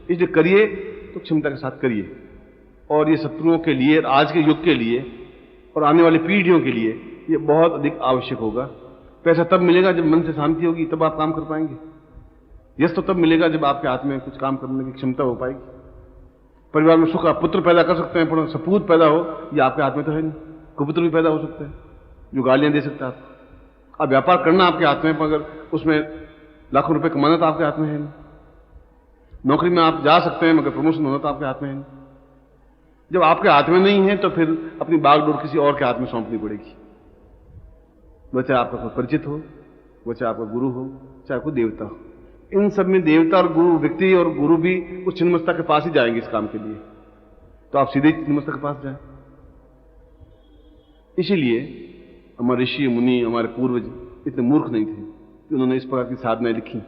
इसलिए करिए तो क्षमता के साथ करिए। और ये शत्रुओं के लिए, आज के युग के लिए और आने वाली पीढ़ियों के लिए ये बहुत अधिक आवश्यक होगा। पैसा तब मिलेगा जब मन से शांति होगी, तब आप काम कर पाएंगे। यश तो तब मिलेगा जब आपके हाथ में कुछ काम करने की क्षमता हो पाएगी। परिवार में सुख, आप पुत्र पैदा कर सकते हैं, पर सपूत पैदा हो ये आपके हाथ में तो है नहीं। कुपुत्र भी पैदा हो सकता है जो गालियां दे सकता है आपको। अब व्यापार करना आपके हाथ में, मगर उसमें लाखों रुपए कमाना तो आपके हाथ में है नहीं। नौकरी में आप जा सकते हैं, मगर प्रमोशन होना तो आपके हाथ में है नहीं। जब आपके हाथ में नहीं है तो फिर अपनी बागडोर किसी और के हाथ में सौंपनी पड़ेगी। वो चाहे आपका कोई परिचित हो, वो चाहे आपका गुरु हो, चाहे कोई देवता हो। इन सब में देवता और गुरु, व्यक्ति और गुरु भी उस छिन्नमस्ता के पास ही जाएंगे इस काम के लिए, तो आप सीधे छिन्नमस्ता के पास जाएं। इसीलिए हमारे ऋषि मुनि, हमारे पूर्वज इतने मूर्ख नहीं थे कि उन्होंने इस प्रकार की साधनाएं लिखी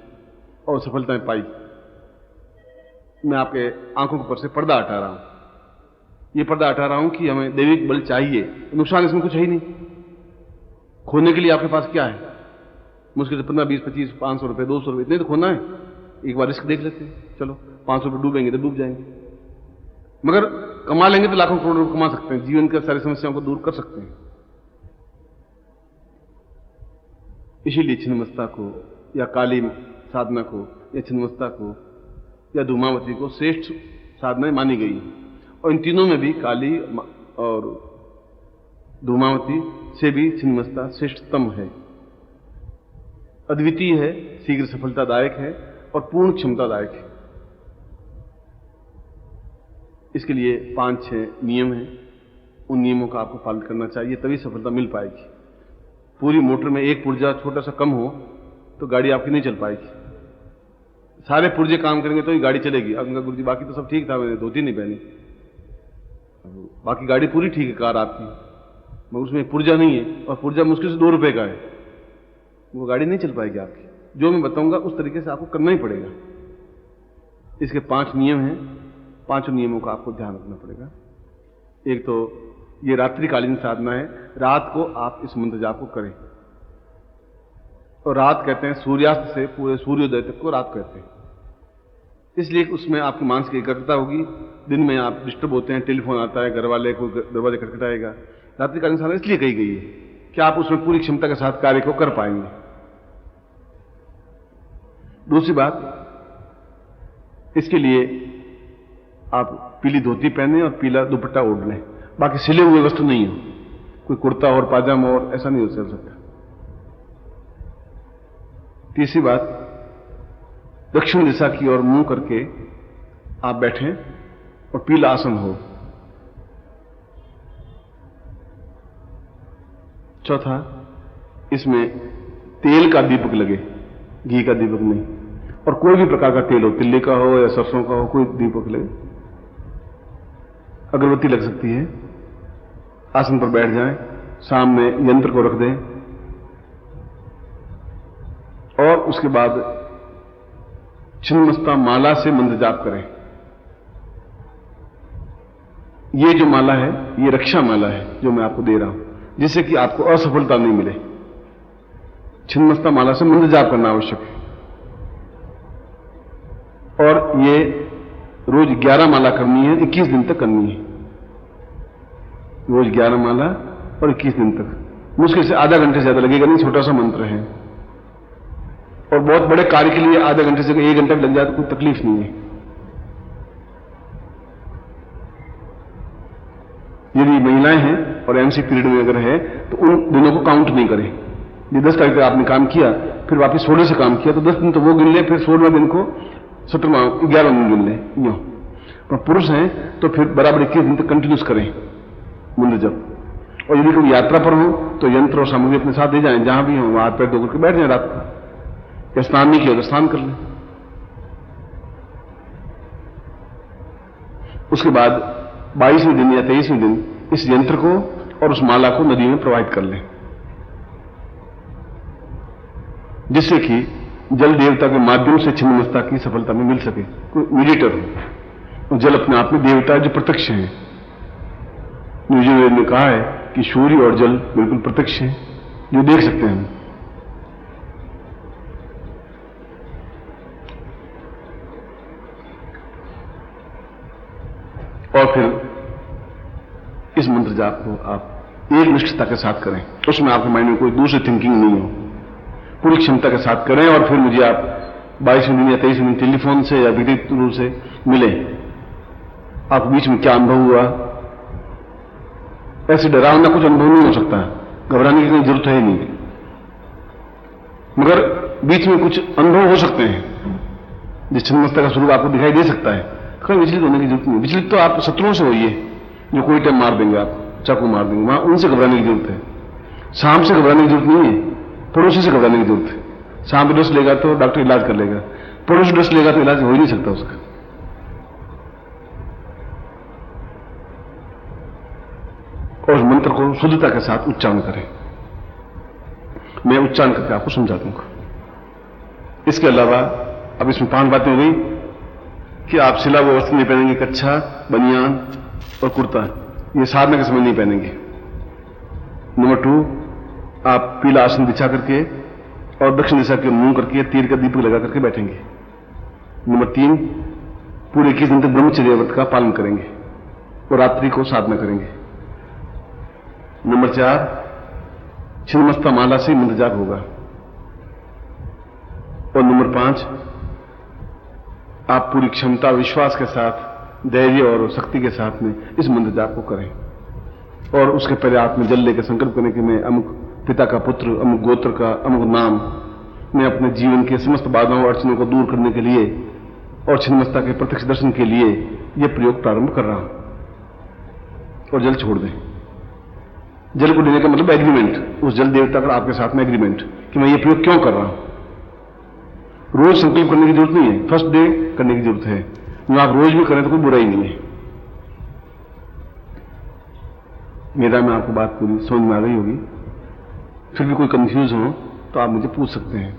और सफलताएं पाई। मैं आपके आंखों के ऊपर से पर्दा हटा रहा हूं। ये पर्दा हटा रहा हूं कि हमें दैविक बल चाहिए, नुकसान इसमें कुछ है ही नहीं। खोने के लिए आपके पास क्या है? मुश्किल से 15, 20, 25, 500 रुपए, 200 रुपए इतने तो खोना है। एक बार रिस्क देख लेते हैं, चलो 500 रुपए डूबेंगे तो डूब जाएंगे, मगर कमा लेंगे तो लाखों करोड़ रुपए कमा सकते हैं, जीवन की सारी समस्याओं को दूर कर सकते हैं। इसीलिए छिन्नमस्ता को या काली साधना को या छिन्नमस्ता को या धूमावती को श्रेष्ठ साधनाएं मानी गई हैं। और इन तीनों में भी काली और धूमावती से भी छिन्नमस्ता श्रेष्ठतम है, अद्वितीय है, शीघ्र सफलतादायक है और पूर्ण क्षमतादायक है। इसके लिए 5-6 नियम हैं। उन नियमों का आपको पालन करना चाहिए, तभी सफलता मिल पाएगी। पूरी मोटर में एक पुर्जा छोटा सा कम हो तो गाड़ी आपकी नहीं चल पाएगी। सारे पुर्जे काम करेंगे तो ही गाड़ी चलेगी। अब गुरुजी बाकी तो सब ठीक था, मैंने धोती नहीं पहनी, बाकी गाड़ी पूरी ठीक है कार आपकी, मगर उसमें पुर्जा नहीं है और पुर्जा मुश्किल से 2 रुपए का है, वो गाड़ी नहीं चल पाएगी आपकी। जो मैं बताऊंगा उस तरीके से आपको करना ही पड़ेगा। इसके 5 नियम हैं, 5 नियमों का आपको ध्यान रखना पड़ेगा। एक तो ये रात्रिकालीन साधना है, रात को आप इस मंत्र जाप को करें। और रात कहते हैं सूर्यास्त से पूरे सूर्योदय तक को रात कहते हैं, इसलिए उसमें आपकी मानसिक एकाग्रता होगी। दिन में आप डिस्टर्ब होते हैं, टेलीफोन आता है, घर वाले को दरवाजे खटखटाएगा। रात्रिकालीन साधना इसलिए कही गई है कि आप उसमें पूरी क्षमता के साथ कार्य को कर पाएंगे। दूसरी बात, इसके लिए आप पीली धोती पहने और पीला दुपट्टा ओढ़ लें, बाकी सिले हुए वस्त्र नहीं हो, कोई कुर्ता और पाजामा और ऐसा नहीं हो सकता। तीसरी बात, दक्षिण दिशा की ओर मुंह करके आप बैठें और पीला आसन हो। चौथा, इसमें तेल का दीपक लगे, घी का दीपक नहीं, और कोई भी प्रकार का तेल हो, तिल्ली का हो या सरसों का हो, कोई दीपक लगे। अगरबत्ती लग सकती है। आसन पर बैठ जाएं, सामने यंत्र को रख दें और उसके बाद छिन्नमस्ता माला से मंत्र जाप करें। ये जो माला है ये रक्षा माला है जो मैं आपको दे रहा हूं, जिससे कि आपको असफलता नहीं मिले। छिन्नमस्ता माला से मंत्र जाप करना आवश्यक है। और ये रोज 11 माला करनी है, 21 दिन तक करनी है। रोज 11 माला और 21 दिन तक। मुश्किल से आधा घंटे से ज्यादा लगेगा नहीं, छोटा सा मंत्र है। और बहुत बड़े कार्य के लिए आधे घंटे से 1 घंटा भी लग जाए तो कोई तकलीफ नहीं है। यदि महिलाएं हैं और एमसी पीरियड में अगर है तो उन दिनों को काउंट नहीं करें। ये 10 तारीख आपने काम किया, फिर वापस 16 से काम किया तो 10 दिन तो वो गिन ले, फिर 16वें दिन को 17वां 11 दिन गिन ले। यूं पर पुरुष हैं तो फिर बराबर 21 दिन तक कंटिन्यूस करें मंत्र जप। और यदि कोई यात्रा पर हो तो यंत्र और सामग्री अपने साथ ले जाएं, जहां भी हो वहां पैर धो करके बैठ जाएं। रात को या स्नान नहीं किया तो स्नान कर लें। उसके बाद 22वें दिन या 23वें दिन इस यंत्र को और उस माला को नदी में प्रवाहित कर लें, जिससे कि जल देवता के माध्यम से छिन्नमस्ता की सफलता में मिल सके। कोई मीडिएटर हो। जल अपने आप में देवता है जो प्रत्यक्ष है। यजुर्वेद ने कहा है कि सूर्य और जल बिल्कुल प्रत्यक्ष है, जो देख सकते हैं। और फिर इस मंत्र जाप को आप एक निष्ठता के साथ करें, उसमें आपके माइंड में कोई दूसरी थिंकिंग नहीं हो, पूरी क्षमता के साथ करें। और फिर मुझे आप 22वें दिन या 23वें दिन टेलीफोन से या व्यक्तिगत रूप से मिले। आपको बीच में क्या अनुभव हुआ, ऐसे डरावना कुछ अनुभव नहीं हो सकता, घबराने की कोई जरूरत है नहीं, मगर बीच में कुछ अनुभव हो सकते हैं जिस छिन्नमस्ता का स्वरूप आपको दिखाई दे सकता है। कहीं विचलित होने की जरूरत नहीं। विचलित तो आप शत्रुओं से होइए जो कोई टाइम मार देंगे, आप चाकू मार देंगे, वहां उनसे घबराने की जरूरत है। सांप से घबराने की जरूरत नहीं है, पड़ोसी से घबराने की जरूरत है। सांप डस लेगा तो डॉक्टर इलाज कर लेगा, पड़ोसी डस लेगा तो इलाज हो ही नहीं सकता उसका। और उस मंत्र को शुद्धता के साथ उच्चारण करें। मैं उच्चारण करके आपको समझा दूंगा। इसके अलावा अब इसमें 5 बातें हो गई कि आप सिला हुआ वस्त्र नहीं पहनेंगे, कच्छा, बनियान और कुर्ता, ये साधना के समय नहीं पहनेंगे। नंबर 2, आप पीला आसन बिछा करके और दक्षिण दिशा के मुंह करके तीर का दीपक लगा करके बैठेंगे। नंबर 3, पूरे 21 दिन तक ब्रह्मचर्य व्रत का पालन करेंगे और रात्रि को साधना करेंगे। नंबर 4, छिन्नमस्ता माला से मंत्र जाप होगा। और नंबर 5, आप पूरी क्षमता, विश्वास के साथ, धैर्य और शक्ति के साथ में इस मंत्र जाप को करें। और उसके पहले आप में जल लेकर संकल्प करें कि मैं अमुक पिता का पुत्र, अमुक गोत्र का, अमुक नाम, मैं अपने जीवन के समस्त बाधाओं और अड़चनों को दूर करने के लिए और छिन्नमस्ता के प्रत्यक्ष दर्शन के लिए यह प्रयोग प्रारंभ कर रहा हूं। और जल छोड़ दें। जल को देने का मतलब एग्रीमेंट, उस जल देवता का आपके साथ में एग्रीमेंट कि मैं ये प्रयोग क्यों कर रहा हूं। रोज संकल्प करने की जरूरत नहीं है, फर्स्ट डे करने की जरूरत है। जो आप रोज भी करें तो कोई बुराई नहीं है। मेरा में आपको बात पूरी समझ में आ गई होगी। फिर भी कोई कंफ्यूज हो तो आप मुझे पूछ सकते हैं।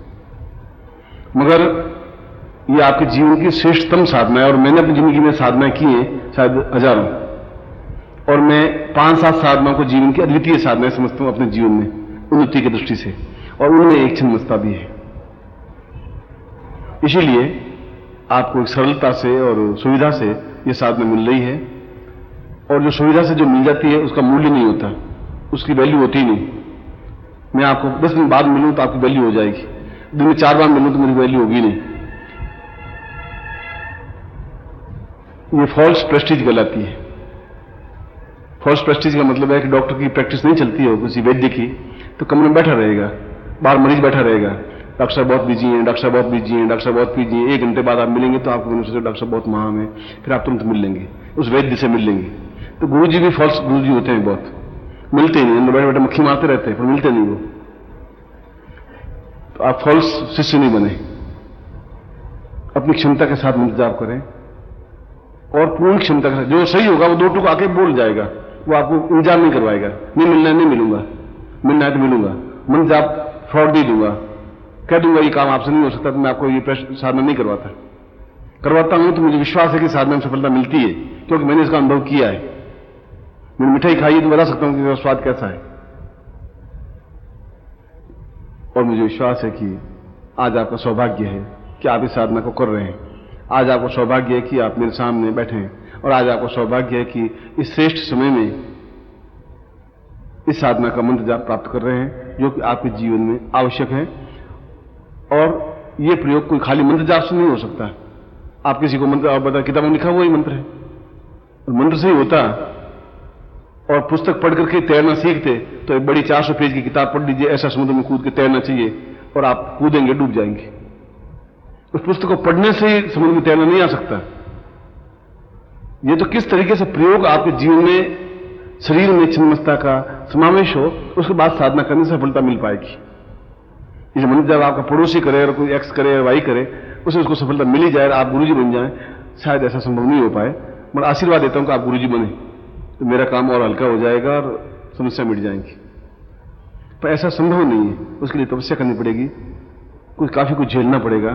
मगर ये आपके जीवन की श्रेष्ठतम साधना है और मैंने अपनी जिंदगी में साधना की है शायद हजारों, और मैं 5-7 साधनाओं को जीवन की अद्वितीय साधनाएं समझता हूं अपने जीवन में उन्नति की दृष्टि से, और उनमें एक छिन्नमस्ता भी है। इसीलिए आपको एक सरलता से और सुविधा से यह साधना मिल रही है। और जो सुविधा से जो मिल जाती है उसका मूल्य नहीं होता, उसकी वैल्यू होती ही नहीं। मैं आपको 10 दिन बाद मिलूं तो आपकी वैल्यू हो जाएगी, दिन में 4 बार मिलूं तो मेरी वैल्यू होगी नहीं। ये फॉल्स प्रेस्टीज कहलाती है। फॉल्स प्रेस्टीज का मतलब है कि डॉक्टर की प्रैक्टिस नहीं चलती हो किसी वैद्य की तो कमरे में बैठा रहेगा, बाहर मरीज बैठा रहेगा, डॉक्टर साहब बहुत बिजी हैं, डॉक्टर साहब बहुत बिजी हैं, डॉक्टर साहब बहुत बिजी हैं। 1 घंटे बाद आप मिलेंगे तो आपको डॉक्टर साहब बहुत महान है, फिर आप तुरंत मिल लेंगे, उस वैद्य से मिल लेंगे। तो गुरुजी भी फॉल्स गुरुजी होते हैं, बहुत मिलते ही नहीं, अंदर बैठे बैठे मक्खी मारते रहते हैं पर मिलते नहीं वो। तो आप फॉल्स शिष्य नहीं बने। अपनी क्षमता के साथ मंत्र जाप करें और पूर्ण क्षमता के साथ। जो सही होगा वो 2 टूक आके बोल जाएगा, वो आपको इंतजार नहीं करवाएगा, नहीं मिलना है नहीं मिलूंगा, मिलना है तो मिलूंगा। मंत्र जाप फ्रॉड दे दूंगा, कह दूंगा ये काम आपसे नहीं हो सकता, तो मैं आपको ये साधना नहीं करवाता हूं तो मुझे विश्वास है कि साधना में सफलता मिलती है, क्योंकि मैंने इसका अनुभव किया है। मैंने मिठाई खाई है तो बता सकता हूं कि इसका स्वाद कैसा है। और मुझे विश्वास है कि आज आपका सौभाग्य है कि आप इस साधना को कर रहे हैं। आज आपको सौभाग्य है कि आप मेरे सामने बैठे हैं, और आज आपको सौभाग्य है कि इस श्रेष्ठ समय में इस साधना का मंत्र जाप प्राप्त कर रहे हैं जो कि आपके जीवन में आवश्यक है। और यह प्रयोग कोई खाली मंत्र जाप से नहीं हो सकता। आप किसी को मंत्र, आप बता किताबों में लिखा हुआ ही मंत्र है, और मंत्र से ही होता। और पुस्तक पढ़ करके तैरना सीखते तो एक बड़ी 400 पेज की किताब पढ़ लीजिए, ऐसा समुद्र में कूद के तैरना चाहिए, और आप कूदेंगे डूब जाएंगे। उस पुस्तक को पढ़ने से ही समुद्र में तैरना नहीं आ सकता। ये तो किस तरीके से प्रयोग आपके जीवन में, शरीर में छिन्नमस्ता का समावेश हो, उसके बाद साधना करने से सफलता मिल पाएगी। इस मंत्र जब आपका पड़ोसी करे और कोई एक्स करे और वाई करे, उसे उसको सफलता मिल ही जाए, आप गुरुजी बन जाएं, शायद ऐसा संभव नहीं हो पाए। मैं आशीर्वाद देता हूं कि आप गुरुजी बने तो मेरा काम और हल्का हो जाएगा और समस्या मिट जाएंगी। पर ऐसा संभव नहीं है, उसके लिए तपस्या करनी पड़ेगी, काफी कुछ झेलना पड़ेगा,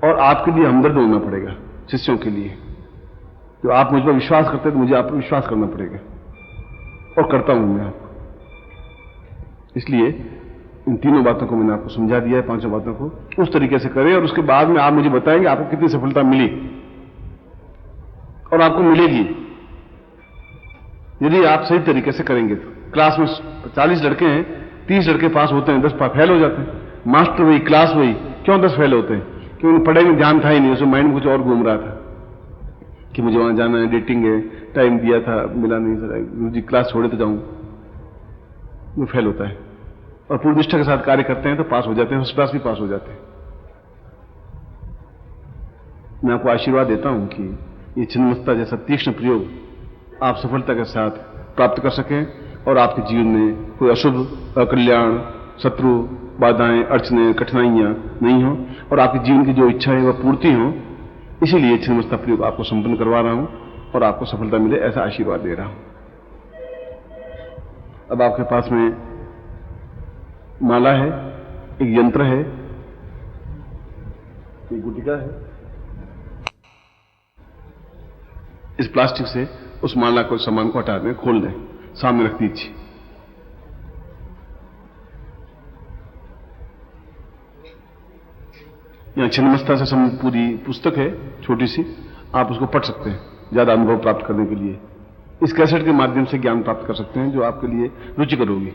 और आपके लिए हमदर्द होना पड़ेगा शिष्यों के लिए। जो आप मुझ पर विश्वास करते हैं तो मुझे आप पर विश्वास करना पड़ेगा, और करता हूं मैं आपको। इसलिए इन 3 बातों को मैंने आपको समझा दिया है, 5 बातों को उस तरीके से करें, और उसके बाद में आप मुझे बताएंगे आपको कितनी सफलता मिली, और आपको मिलेगी। यदि आप सही तरीके से करेंगे तो क्लास में 40 लड़के हैं, 30 लड़के पास होते हैं, 10 फेल हो जाते हैं। मास्टर वही, क्लास वही, क्यों 10 फेल होते हैं? क्योंकि उन्हें पढ़ाई में ध्यान था ही नहीं, उसमें माइंड में कुछ और घूम रहा था कि मुझे वहां जाना है, डेटिंग है, टाइम दिया था मिला नहीं, सर जी क्लास छोड़े तो जाऊं, वो फेल होता है। और पूरी निष्ठा के साथ कार्य करते हैं तो पास हो जाते हैं, फर्स्ट क्लास भी पास हो जाते हैं। मैं आपको आशीर्वाद देता हूं कि ये छिन्नमस्ता जैसा तीक्ष्ण प्रयोग आप सफलता के साथ प्राप्त कर सकें और आपके जीवन में कोई अशुभ, अकल्याण, शत्रु, बाधाएं, अड़चने, कठिनाइयां नहीं हो और आपके जीवन की जो इच्छा है वह पूर्ति हो। इसीलिए छिन्नमस्ता प्रयोग आपको संपन्न करवा रहा हूं और आपको सफलता मिले ऐसा आशीर्वाद दे रहा हूं। अब आपके पास में माला है, एक यंत्र है, एक गुटिका है। इस प्लास्टिक से उस माला को, सामान को हटा दें, खोल दें, सामने रख दीजिए। यहां छिन्नमस्ता से पूरी पुस्तक है, छोटी सी, आप उसको पढ़ सकते हैं ज्यादा अनुभव प्राप्त करने के लिए। इस कैसेट के माध्यम से ज्ञान प्राप्त कर सकते हैं जो आपके लिए रुचिकर होगी।